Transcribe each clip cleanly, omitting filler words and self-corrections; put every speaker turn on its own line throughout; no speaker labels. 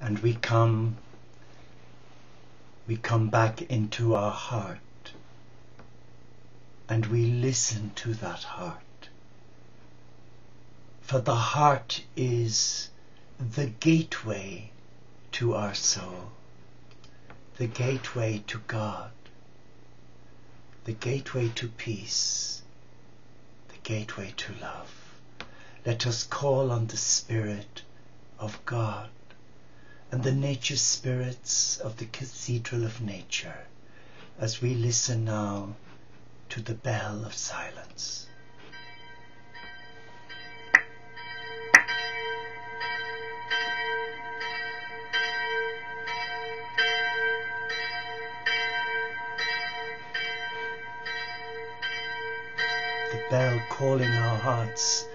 and we come back into our heart, and we listen to that heart. For the heart is the gateway to our soul, the gateway to God, the gateway to peace, the gateway to love. Let us call on the Spirit of God and the nature spirits of the Cathedral of Nature as we listen now to the bell of silence. The bell calling our hearts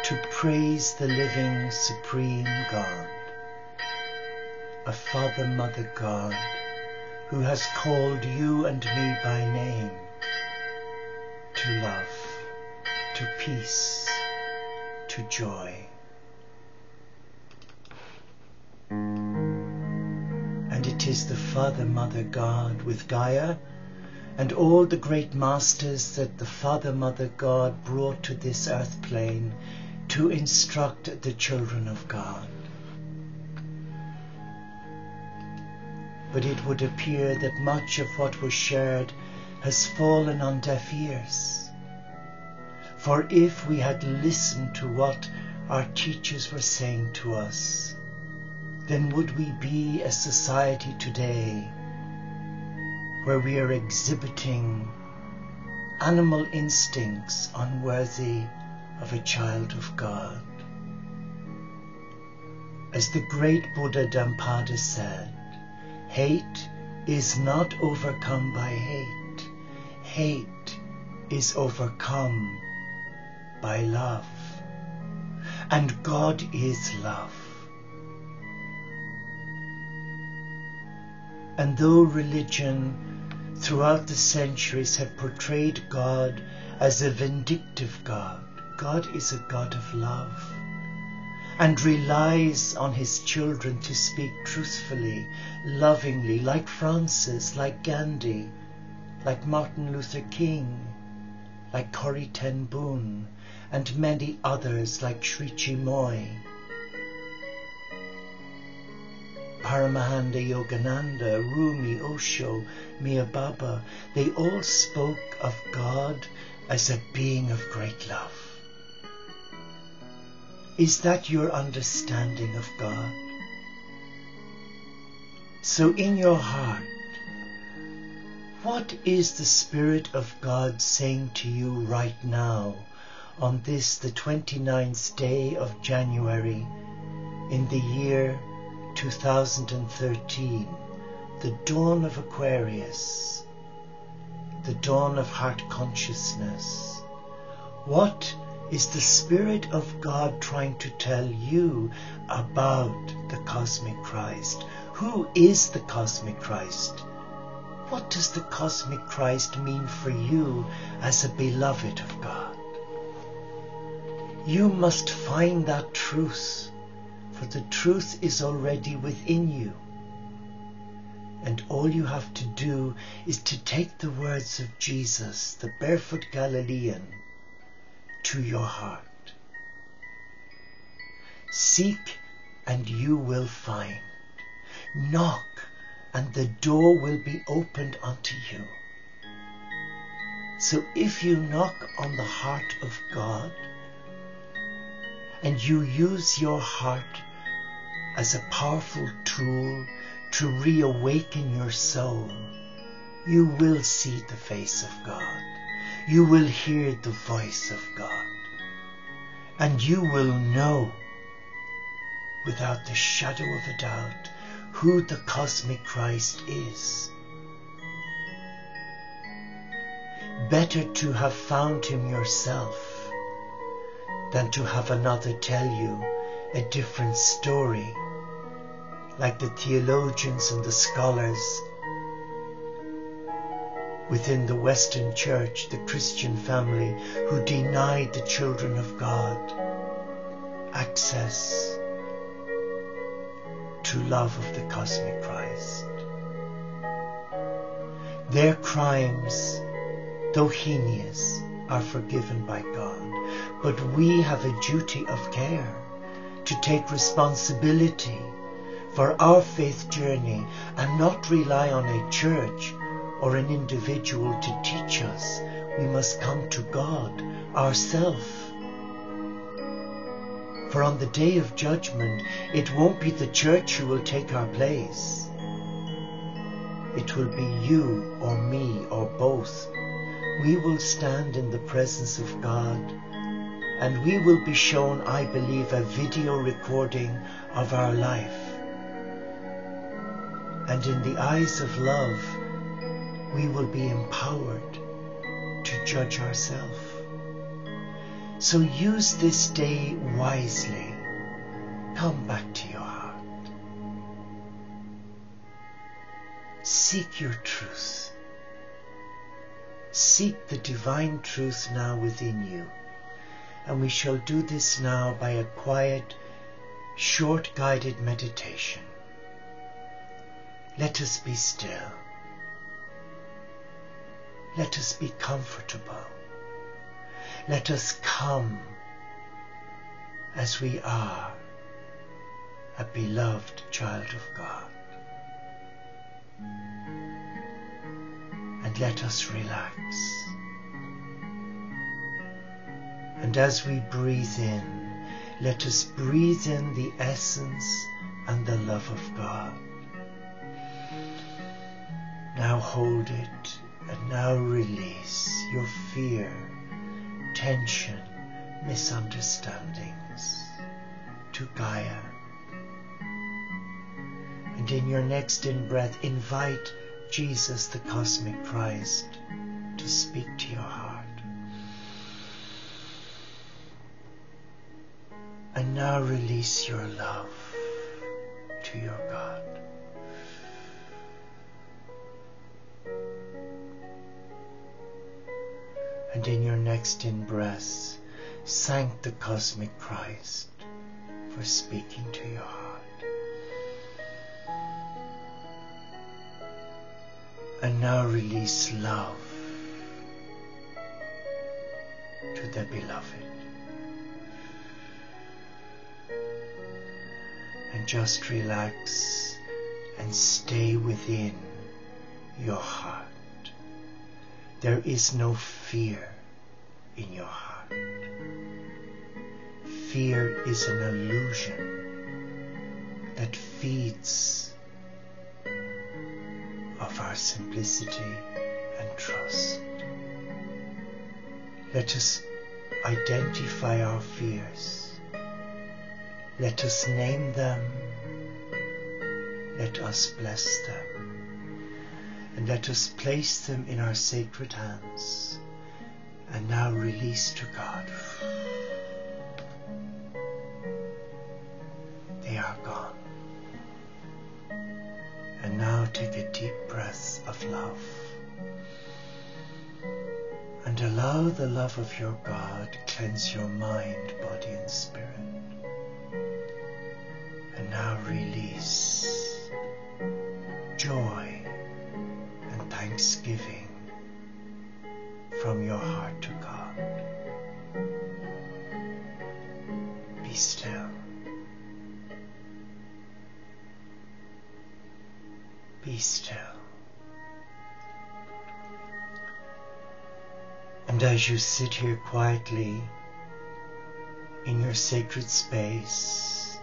to praise the living supreme God, a Father, Mother God, who has called you and me by name to love, to peace, to joy. And it is the Father, Mother God with Gaia and all the great masters that the Father, Mother God brought to this earth plane to instruct the children of God. But it would appear that much of what was shared has fallen on deaf ears. For if we had listened to what our teachers were saying to us, then would we be a society today where we are exhibiting animal instincts unworthy of a child of God. As the great Buddha Dhammapada said, hate is not overcome by hate. Hate is overcome by love. And God is love. And though religion throughout the centuries have portrayed God as a vindictive God, God is a God of love and relies on his children to speak truthfully, lovingly, like Francis, like Gandhi, like Martin Luther King, like Corrie ten Boom, and many others like Sri Chimoy, Paramahansa Yogananda, Rumi, Osho, Mia Baba. They all spoke of God as a being of great love. Is that your understanding of God? So in your heart, what is the Spirit of God saying to you right now on this, the 29th day of January in the year 2013, the dawn of Aquarius, the dawn of heart consciousness? What is the Spirit of God trying to tell you about the cosmic Christ? Who is the cosmic Christ? What does the cosmic Christ mean for you as a beloved of God? You must find that truth, for the truth is already within you. And all you have to do is to take the words of Jesus, the barefoot Galilean, to your heart. Seek and you will find. Knock and the door will be opened unto you. So if you knock on the heart of God and you use your heart as a powerful tool to reawaken your soul, you will see the face of God. You will hear the voice of God. And you will know without the shadow of a doubt who the cosmic Christ is. Better to have found him yourself than to have another tell you a different story, like the theologians and the scholars within the Western Church, the Christian family, who denied the children of God access true love of the cosmic Christ. Their crimes, though heinous, are forgiven by God, but we have a duty of care to take responsibility for our faith journey and not rely on a church or an individual to teach us. We must come to God ourselves. For on the day of judgment, it won't be the church who will take our place. It will be you or me or both. We will stand in the presence of God, and we will be shown, I believe, a video recording of our life. And in the eyes of love, we will be empowered to judge ourselves. So use this day wisely. Come back to your heart. Seek your truth. Seek the divine truth now within you. And we shall do this now by a quiet, short guided meditation. Let us be still. Let us be comfortable. Let us come as we are, a beloved child of God. And let us relax. And as we breathe in, let us breathe in the essence and the love of God. Now hold it, and now release your fear, tension, misunderstandings to Gaia. And in your next in-breath, invite Jesus, the cosmic Christ, to speak to your heart. And now release your love to your God. And in your next in-breath, thank the cosmic Christ for speaking to your heart. And now release love to the beloved. And just relax and stay within your heart. There is no fear in your heart. Fear is an illusion that feeds of our simplicity and trust. Let us identify our fears. Let us name them. Let us bless them. And let us place them in our sacred hands. And now release to God. They are gone. And now take a deep breath of love. And allow the love of your God cleanse your mind, body and spirit. And now release joy and thanksgiving from your heart to God. Be still. Be still. And as you sit here quietly in your sacred space,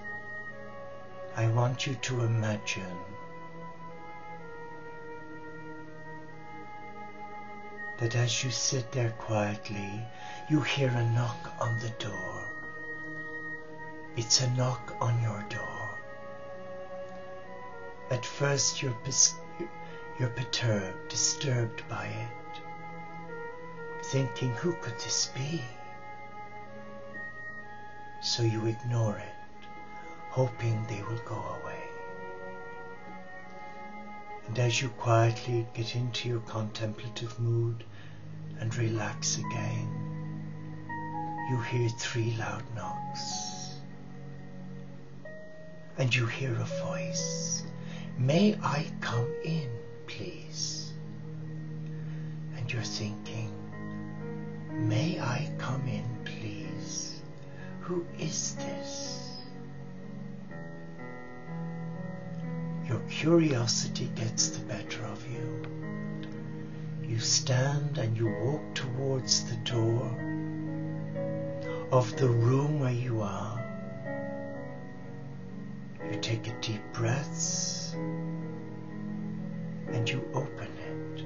I want you to imagine that as you sit there quietly, you hear a knock on the door. It's a knock on your door. At first you're perturbed, disturbed by it, thinking, who could this be? So you ignore it, hoping they will go away. And as you quietly get into your contemplative mood and relax again, you hear 3 loud knocks. and you hear a voice. May I come in, please? And you're thinking, may I come in, please? Who is this? Your curiosity gets the better of you. You stand and you walk towards the door of the room where you are. You take a deep breath and you open it,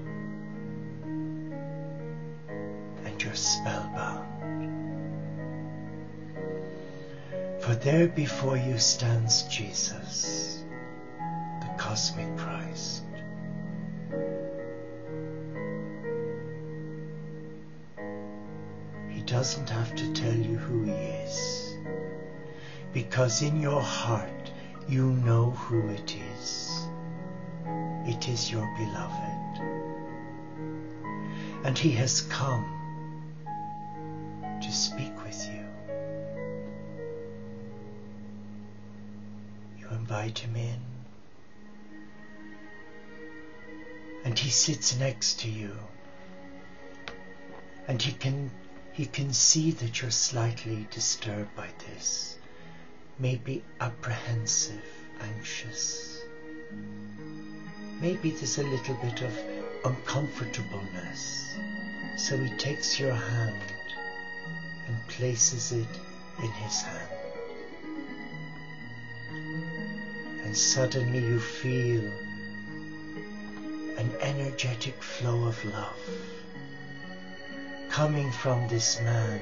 and you're spellbound. For there before you stands Jesus, the cosmic Christ. He doesn't have to tell you who he is, because in your heart you know who it is. It is your beloved. And he has come to speak with you. You invite him in, and he sits next to you, and he can see that you're slightly disturbed by this, maybe apprehensive, anxious. Maybe there's a little bit of uncomfortableness. So he takes your hand and places it in his hand. And suddenly you feel an energetic flow of love coming from this man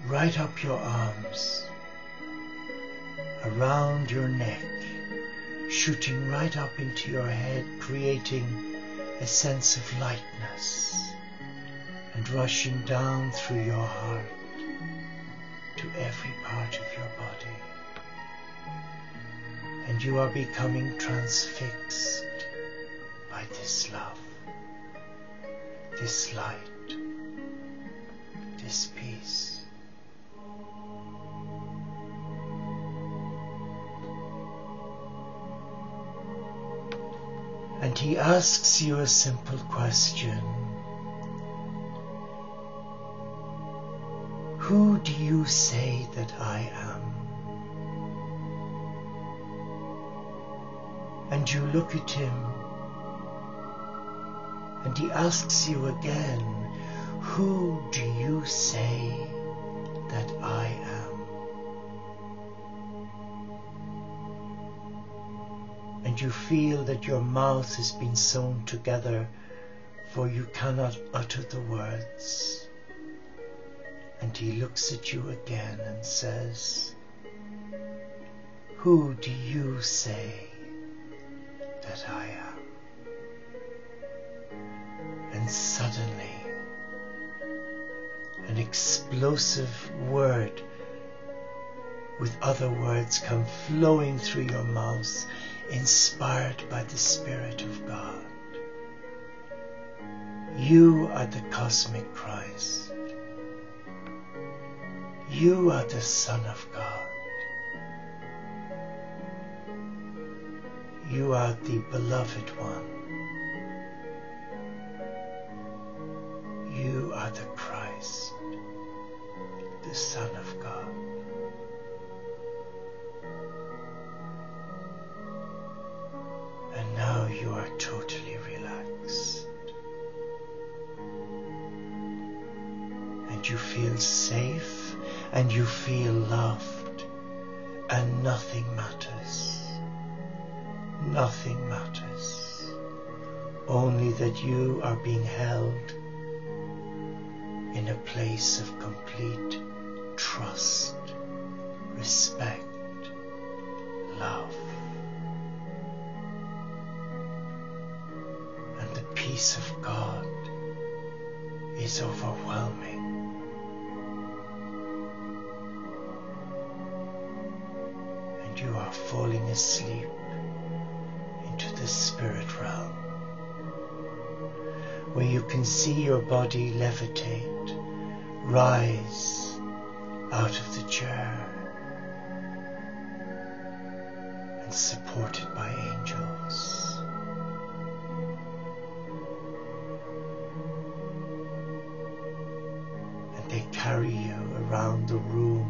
right up your arms, around your neck, shooting right up into your head, creating a sense of lightness, and rushing down through your heart to every part of your body. And you are becoming transfixed by this love, this light, this peace. And he asks you a simple question. Who do you say that I am? And you look at him, and he asks you again, who do you say that I am? And you feel that your mouth has been sewn together, for you cannot utter the words. And he looks at you again and says, who do you say that I am? And suddenly, an explosive word with other words come flowing through your mouth, inspired by the Spirit of God. You are the cosmic Christ. You are the Son of God. You are the beloved one. You are the Christ, the Son of God. And now you are totally relaxed. And you feel safe, and you feel loved, and nothing matters. Nothing matters. Only that you are being held in a place of complete trust, respect, love. And the peace of God is overwhelming. And you are falling asleep into the spirit realm, where you can see your body levitate, rise out of the chair, and supported by angels. And they carry you around the room,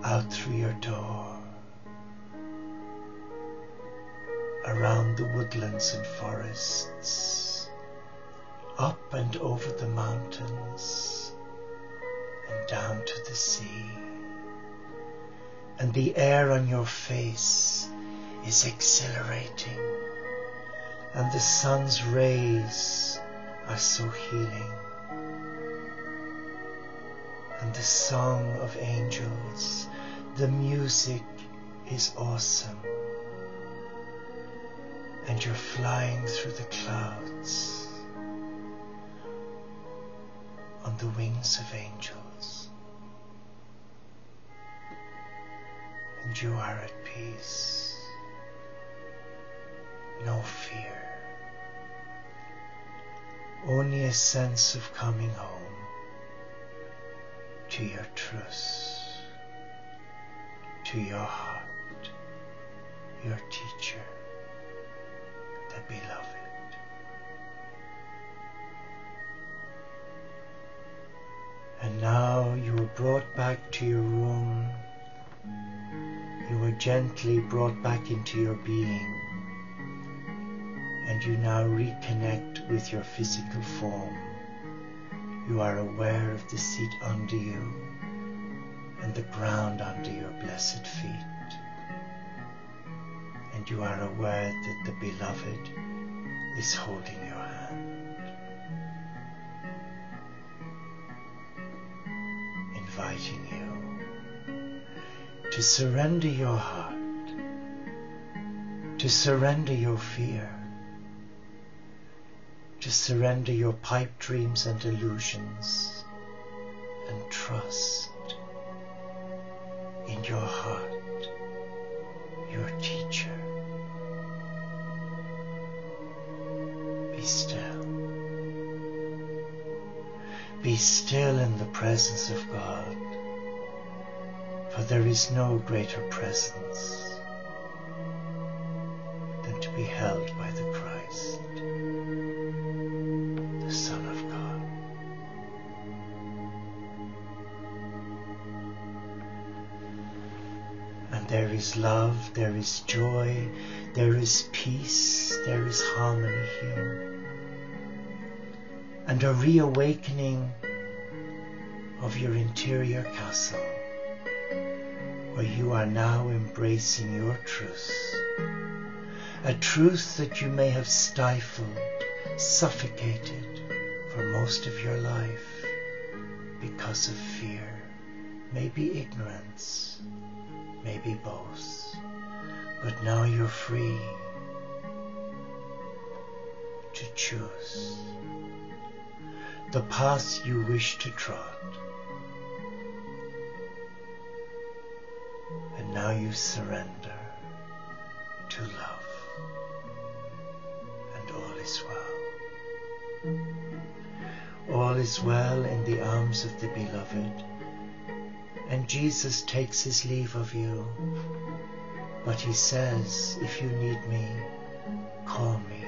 out through your door, around the woodlands and forests, up and over the mountains, and down to the sea. And the air on your face is exhilarating, and the sun's rays are so healing. And the song of angels, the music is awesome, and you're flying through the clouds on the wings of angels, and you are at peace, no fear, only a sense of coming home to your truth, to your heart, your teacher, the beloved. And now you were brought back to your room. You were gently brought back into your being, and you now reconnect with your physical form. You are aware of the seat under you and the ground under your blessed feet. And you are aware that the beloved is holding your hand, inviting you to surrender your heart, to surrender your fear, to surrender your pipe dreams and illusions, and trust in your heart, your teacher. Be still. Be still in the presence of God, for there is no greater presence than to be held by the Christ, the Son of God. And there is love, there is joy, there is peace, there is harmony here, and a reawakening of your interior castle, where you are now embracing your truth, a truth that you may have stifled, suffocated for most of your life because of fear, maybe ignorance, maybe both. But now you're free to choose the path you wish to trod. And now you surrender to love, and all is well. All is well in the arms of the beloved, and Jesus takes his leave of you. But he says, if you need me, call me.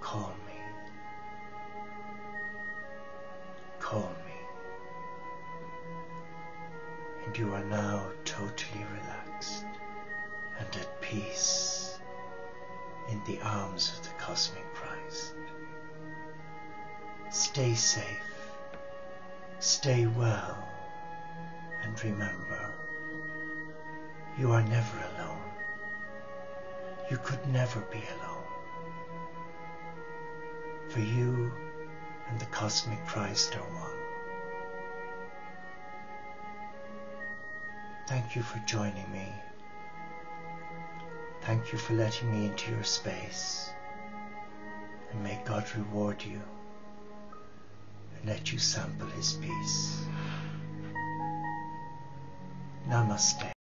Call me. Call me. And you are now totally relaxed and at peace in the arms of the cosmic Christ. Stay safe, stay well, and remember, you are never alone. You could never be alone. For you and the cosmic Christ are one. Thank you for joining me. Thank you for letting me into your space. And may God reward you and let you sample his peace. Namaste.